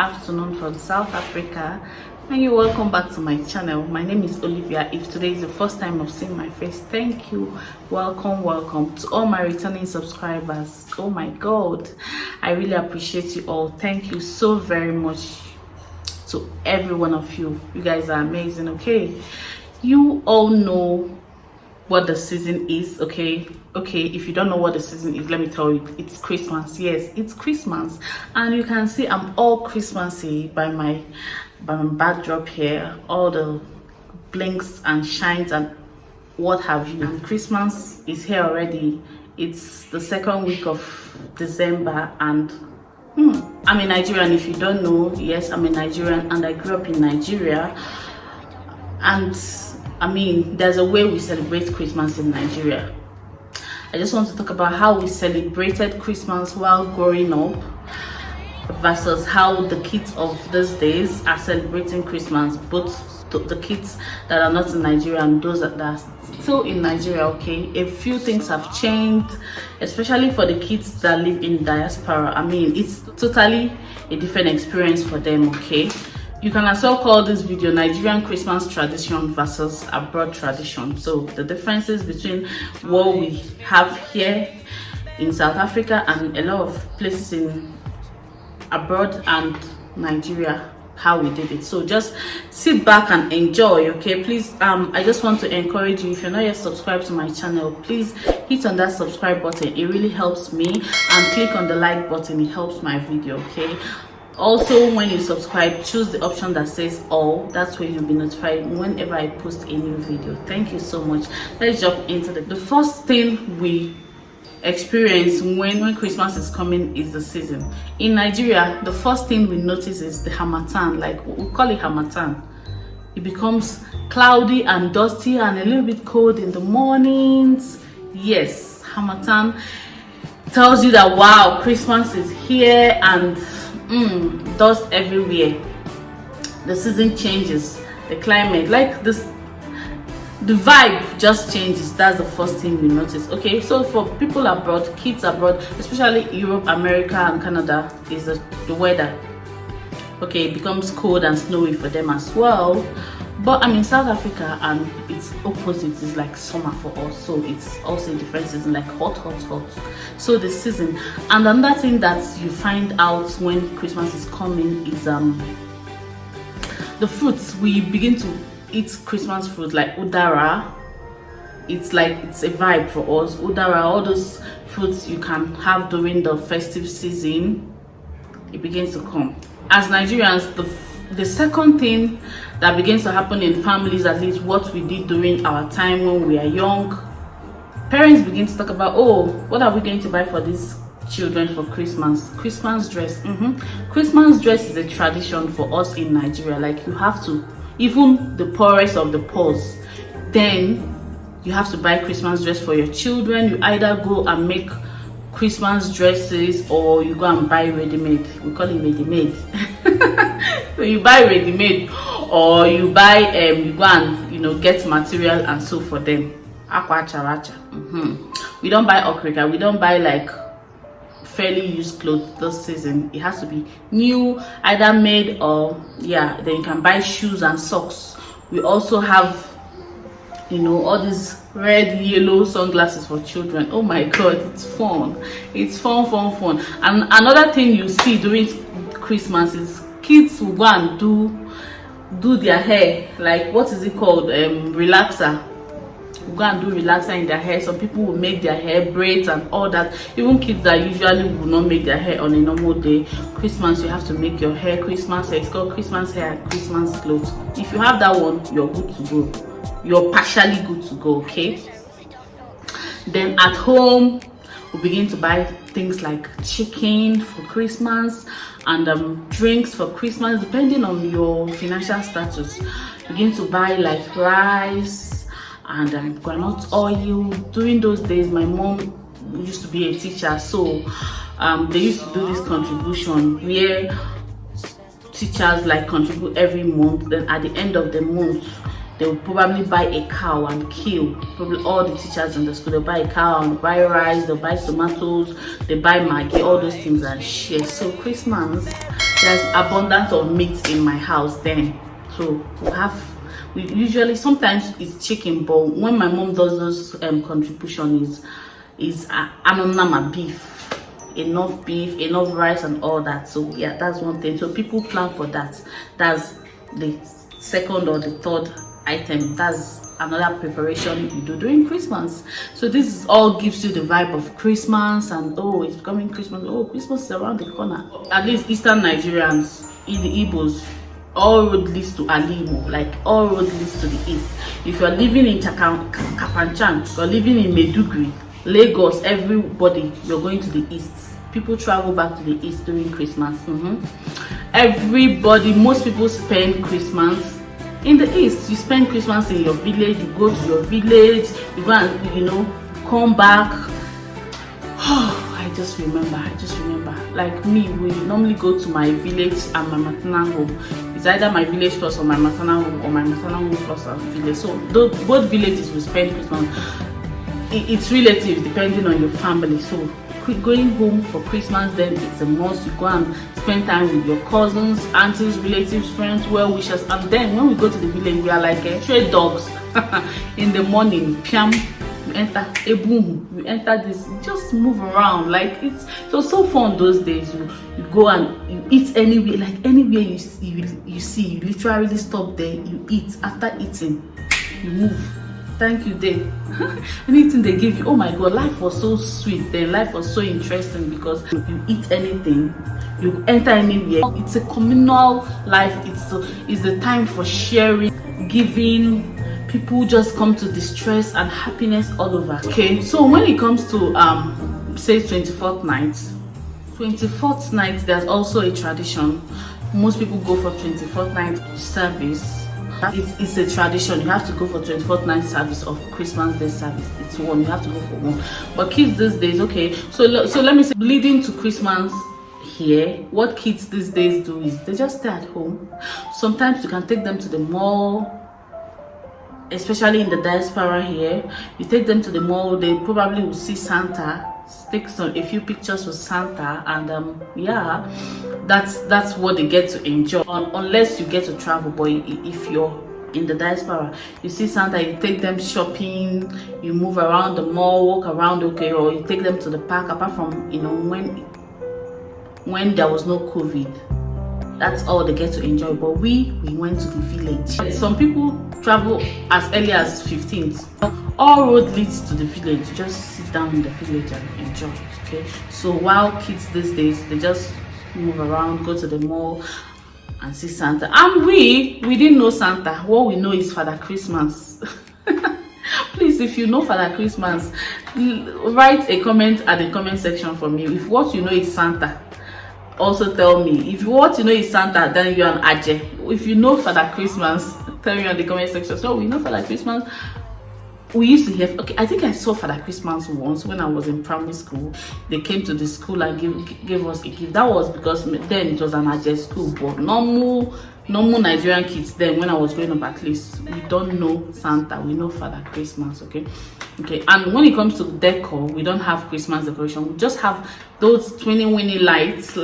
afternoon from South Africa, and you're welcome back to my channel. My name is Olivia. If today is the first time of seeing my face, thank you. Welcome to all my returning subscribers. Oh my god, I really appreciate you all. Thank you so very much to every one of you. You guys are amazing. Okay, you all know what the season is. Okay, if you don't know what the season is, let me tell you, it's Christmas. Yes, it's Christmas, and you can see I'm all Christmassy by my backdrop here, all the blinks and shines and what have you. And Christmas is here already. It's the second week of December, and I'm a Nigerian. If you don't know, yes, I'm a Nigerian, and I grew up in Nigeria. And I mean, there's a way we celebrate Christmas in Nigeria. I just want to talk about how we celebrated Christmas while growing up versus how the kids of these days are celebrating Christmas, both the kids that are not in Nigeria and those that are still in Nigeria. Okay, a few things have changed, especially for the kids that live in diaspora. I mean, it's totally a different experience for them. Okay, you can as well call this video Nigerian Christmas tradition versus abroad tradition. So the differences between what we have here in South Africa and a lot of places in abroad and Nigeria, how we did it. So just sit back and enjoy. Okay, please, I just want to encourage you, if you're not yet subscribed to my channel, please hit on that subscribe button. It really helps me, and click on the like button. It helps my video. Okay, also, when you subscribe, choose the option that says all. That's where you'll be notified whenever I post a new video. Thank you so much. Let's jump into the first thing we experience when Christmas is coming is the season. In Nigeria, the first thing we notice is the harmattan. Like, we call it harmattan. It becomes cloudy and dusty and a little bit cold in the mornings. Yes, harmattan tells you that wow, Christmas is here, and dust everywhere. The season changes, the climate, like this, the vibe just changes. That's the first thing we notice. Okay, so for people abroad, kids abroad, especially Europe, America and Canada, is the weather. Okay, it becomes cold and snowy for them as well. But I'm in South Africa, and it's opposite. It's like summer for us, so it's also a different season, like hot. So the season. And another thing that you find out when Christmas is coming is the fruits. We begin to eat Christmas fruit like udara. It's a vibe for us. Udara, all those fruits you can have during the festive season, it begins to come. As Nigerians, the second thing that begins to happen in families, at least what we did during our time when we are young, parents begin to talk about, oh, what are we going to buy for these children for Christmas? Christmas dress. Christmas dress is a tradition for us in Nigeria. Like, you have to, even the poorest of the poor, then you have to buy Christmas dress for your children. You either go and make Christmas dresses, or you go and buy ready-made. We call it ready-made. So you buy ready-made, or you buy you go and get material and sew for them. We don't buy okrika. We don't buy like fairly used clothes this season. It has to be new, either made or then you can buy shoes and socks. We also have all these red, yellow sunglasses for children. Oh my god, it's fun. It's fun. And another thing you see during Christmas is kids will go and do their hair, like, what is it called, relaxer. Will go and do relaxer in their hair. Some people will make their hair braids and all that. Even kids that usually will not make their hair on a normal day, Christmas you have to make your hair Christmas hair. It's called Christmas hair and Christmas clothes. If you have that one, you're good to go. You're partially good to go. Okay, then at home we begin to buy things like chicken for Christmas and drinks for Christmas, depending on your financial status. Begin to buy like rice and groundnut oil. During those days, my mom used to be a teacher, so they used to do this contribution where teachers like contribute every month. Then at the end of the month, they will probably buy a cow and kill. Probably all the teachers in the school, they'll buy a cow and buy rice, they'll buy tomatoes, they buy Maggi, all those things and share. So Christmas there's abundance of meat in my house then. So we usually, sometimes it's chicken, but when my mom does those contribution is anonama beef, enough rice and all that. So yeah, that's one thing. So people plan for that. That's the second or the third item. That's another preparation you do during Christmas. So this all gives you the vibe of Christmas, and oh, it's coming Christmas. Oh, Christmas is around the corner. At least Eastern Nigerians, in the Igbos, all road leads to Alimo, like all road leads to the east. If you're living in Kafanchan, you're living in Meduguri, Lagos, everybody, you're going to the east. People travel back to the east during Christmas. Everybody, most people spend Christmas in the east. You spend Christmas in your village, you go to your village, you go and come back. I just remember, like me, we normally go to my village and my maternal home. It's either my village first or my maternal home, or my maternal home first or village. So both villages will spend Christmas. It's relative depending on your family. So going home for Christmas, then it's a must. You go and spend time with your cousins, aunties, relatives, friends, well wishers. And then when we go to the village, we are like stray dogs. In the morning, piam, we enter a boom, we enter this, just move around. Like it was so fun those days. You go and you eat anywhere, like anywhere you see, you literally stop there, you eat. After eating, you move. Thank you, Dave. Anything they give you, oh my god, life was so sweet then. Life was so interesting because you eat anything, you enter anywhere. It's a communal life. It's the time for sharing, giving. People just come to distress and happiness all over. Okay, so when it comes to say 24th night, there's also a tradition. Most people go for 24th night service. It's a tradition. You have to go for 24th night service of Christmas Day service. It's one. You have to go for one. But kids these days, okay. So let me say, leading to Christmas here, what kids these days do is they just stay at home. Sometimes you can take them to the mall, especially in the diaspora here. You take them to the mall. They probably will see Santa. Take a few pictures with Santa, and yeah, that's what they get to enjoy, unless you get to travel. But if you're in the diaspora, you see Santa, you take them shopping, you move around the mall, walk around, okay, or you take them to the park. Apart from when there was no COVID, that's all they get to enjoy. But we went to the village. Some people travel as early as 15th. All road leads to the village. Just sit down in the village and enjoy. Okay, so while kids these days, they just move around, go to the mall and see Santa. And we didn't know Santa. What we know is Father Christmas. Please, if you know Father Christmas, write a comment at the comment section for me. If what you know is Santa, also tell me. If what you know is Santa, then you're an Aje. If you know Father Christmas, tell me on the comment section. So we know Father Christmas. We used to hear, okay, I think I saw Father Christmas once when I was in primary school. They came to the school and gave us a gift. That was because then it was an Aje school, but normal Nigerian kids then, when I was growing up, at least, we don't know Santa, we know Father Christmas. Okay, and when it comes to decor, we don't have Christmas decoration. We just have those 20 lights,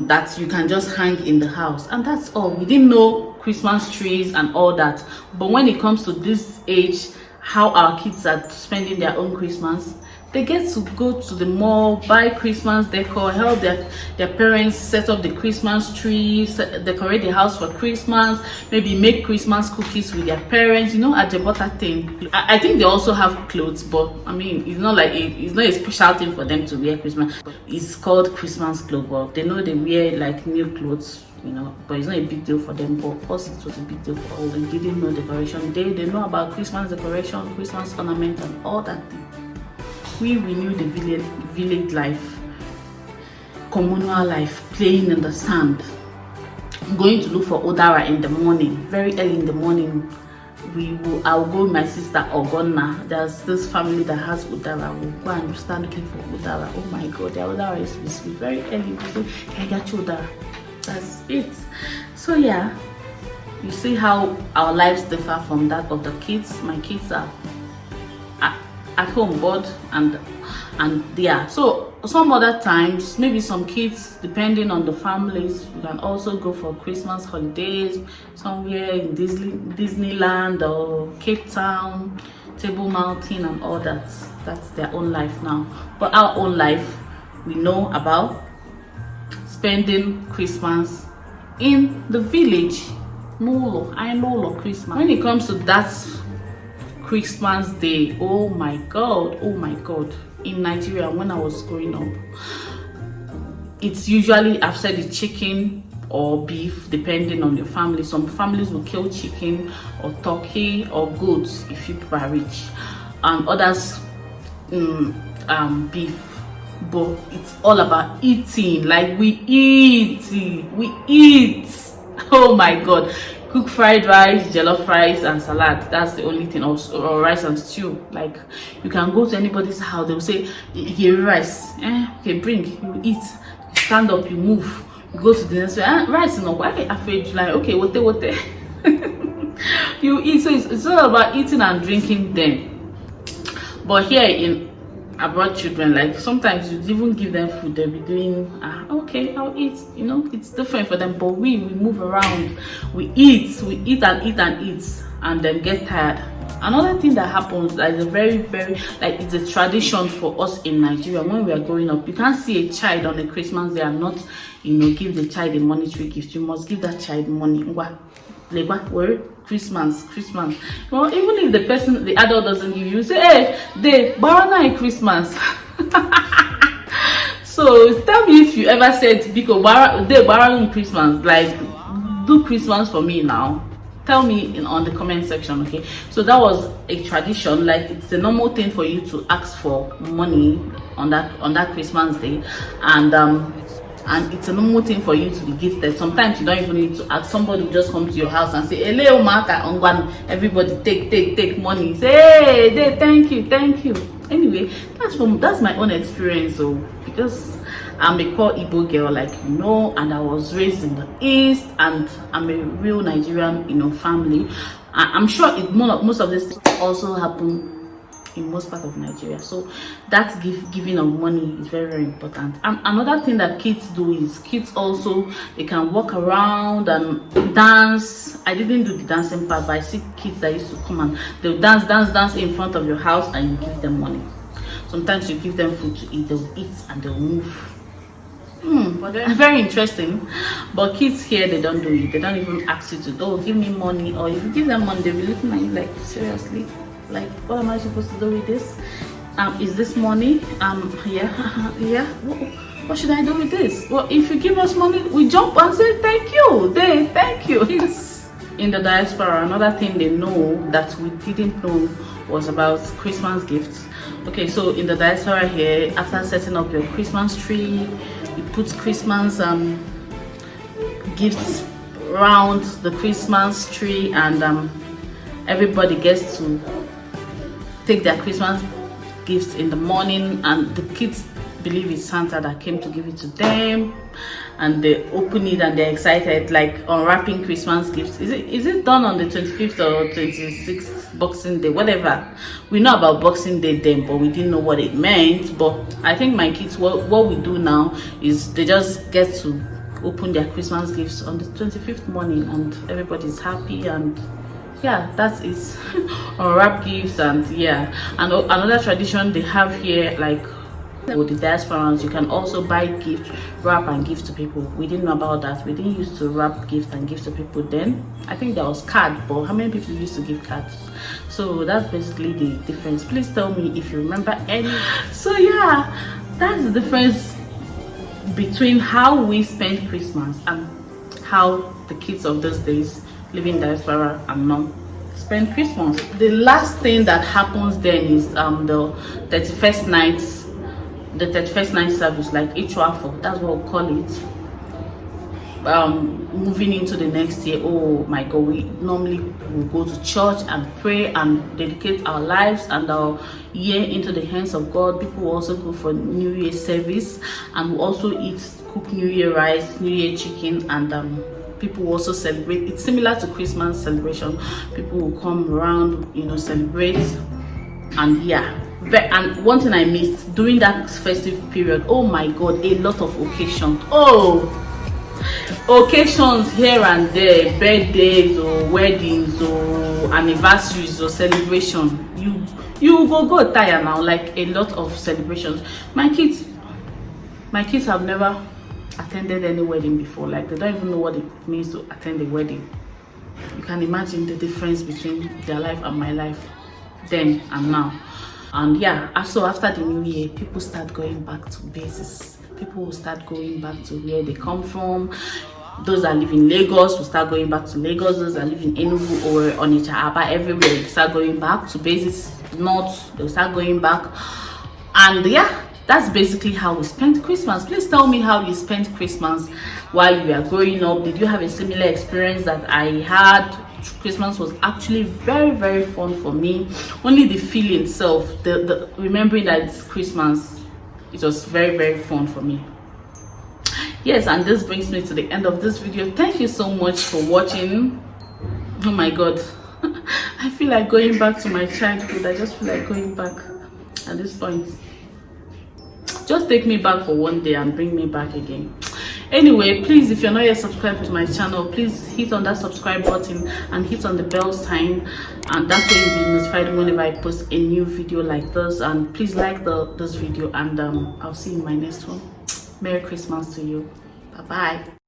that you can just hang in the house, and that's all. We didn't know Christmas trees and all that. But when it comes to this age, how our kids are spending their own Christmas, they get to go to the mall, buy Christmas decor, help their parents set up the Christmas trees, decorate the house for Christmas, maybe make Christmas cookies with their parents, at the butter thing. I think they also have clothes, but I mean, it's not a special thing for them to wear Christmas. It's called Christmas clothes. Well, they know they wear like new clothes, but it's not a big deal for them. But us, it was a big deal for all. They didn't know decoration. They know about Christmas decoration, Christmas ornament, and all that thing. We knew the village life, communal life, playing in the sand, going to look for Udara in the morning, very early in the morning. I'll go with my sister Ogonna. There's this family that has Udara. We'll go and start looking for Udara. Oh my god, their Udara is sweet. Very early. We say, can I get you Udara? That's it. So yeah, you see how our lives differ from that of the kids. My kids are at home bored and yeah. So some other times, maybe some kids, depending on the families, you can also go for Christmas holidays somewhere in Disneyland or Cape Town, Table Mountain and all that. That's their own life now. But our own life, we know about spending Christmas in the village. I know Christmas. When it comes to that Christmas day, oh my god, in Nigeria, when I was growing up, it's usually after the chicken or beef, depending on your family. Some families will kill chicken or turkey or goats if you are rich, and others beef. But it's all about eating. Like we eat. Oh my god, cook fried rice, jollof rice and salad. That's the only thing. Or rice and stew. Like you can go to anybody's house, they'll say, here rice, okay, bring, you eat, you stand up, you move, you go to the next one, rice, no, why afraid? Like, okay, what you eat. So it's all about eating and drinking then. But here in about children, like sometimes you even give them food, they'll be doing okay, I'll eat, you know, it's different for them. But we move around, we eat and then get tired. Another thing that happens that is a very like, it's a tradition for us in Nigeria. When we are growing up, you can't see a child on a Christmas day and not, you know, give the child a monetary gift. You must give that child money. Christmas. Well, even if the adult doesn't give you, say, hey, they borrow Christmas. So tell me if you ever said, because they borrowing Christmas, like, do Christmas for me now. Tell me on the comment section, okay? So that was a tradition. Like, it's a normal thing for you to ask for money on that Christmas day, and it's a normal thing for you to be gifted. Sometimes you don't even need to ask. Somebody will just come to your house and say, hello, Marka, everybody take money. Say, hey, thank you. Anyway, that's my own experience, so because I'm a core Igbo girl, like, you know, and I was raised in the East, and I'm a real Nigerian, you know, family. I'm sure most of this also happen in most part of Nigeria. So that giving of money is very important. And another thing that kids do is kids also, they can walk around and dance. I didn't do the dancing part, but I see kids that used to come and they'll dance in front of your house and you give them money. Sometimes you give them food to eat, they'll eat and they'll move. Very interesting. But kids here, they don't do it. They don't even ask you to, oh, give me money. Or if you give them money, they'll be looking at you like, seriously, like, what am I supposed to do with this? Is this money? Yeah. What should I do with this? Well, if you give us money, we jump and say thank you. Thank you. Kids in the diaspora, another thing they know that we didn't know was about Christmas gifts. Okay, so in the diaspora here, after setting up your Christmas tree, you put Christmas gifts around the Christmas tree, and everybody gets to take their Christmas gifts in the morning, and the kids believe it's Santa that came to give it to them, and they open it and they're excited, like unwrapping Christmas gifts. Is it done on the 25th or 26th Boxing Day, whatever? We know about Boxing Day then, but we didn't know what it meant. But I think my kids, what we do now is they just get to open their Christmas gifts on the 25th morning, and everybody's happy. And yeah, that's it. Unwrap gifts. And yeah, and another tradition they have here, like with the diasporans, you can also buy gift, wrap and give to people. We didn't know about that. We didn't used to wrap gift and give to people then. I think there was card, but how many people used to give cards? So that's basically the difference. Please tell me if you remember any. So yeah, that's the difference between how we spend Christmas and how the kids of those days living diaspora and now spend Christmas. The last thing that happens then is the 31st night service, like Ichuafo, that's what we call it. Moving into the next year, oh my god, we normally will go to church and pray and dedicate our lives and our year into the hands of God. People will also go for New Year service, and we also cook New Year rice, New Year chicken, and people will also celebrate. It's similar to Christmas celebration. People will come around, you know, celebrate, and yeah, And one thing I missed during that festive period, oh my god, a lot of occasions. Oh, occasions here and there, birthdays or weddings or anniversaries or celebration. You go tire now, like a lot of celebrations. My kids have never attended any wedding before. Like, they don't even know what it means to attend a wedding. You can imagine the difference between their life and my life then and now. And yeah, so after the new year, people start going back to bases. People will start going back to where they come from. Those that live in Lagos will start going back to Lagos. Those that live in Enugu or Onitsha, Aba, everywhere, they start going back to bases. North, they'll start going back. And yeah, that's basically how we spent Christmas. Please tell me how you spent Christmas while you were growing up. Did you have a similar experience that I had? Christmas was actually very, very fun for me. Only the feeling itself, the remembering that it's Christmas, it was very, very fun for me. Yes, and this brings me to the end of this video. Thank you so much for watching. Oh my god, I feel like going back to my childhood. I just feel like going back at this point. Just take me back for one day and bring me back again. Anyway, please, if you're not yet subscribed to my channel, please hit on that subscribe button and hit on the bell sign, and that's way you'll be notified whenever I post a new video like this. And please like this video, and I'll see you in my next one. Merry Christmas to you. Bye bye.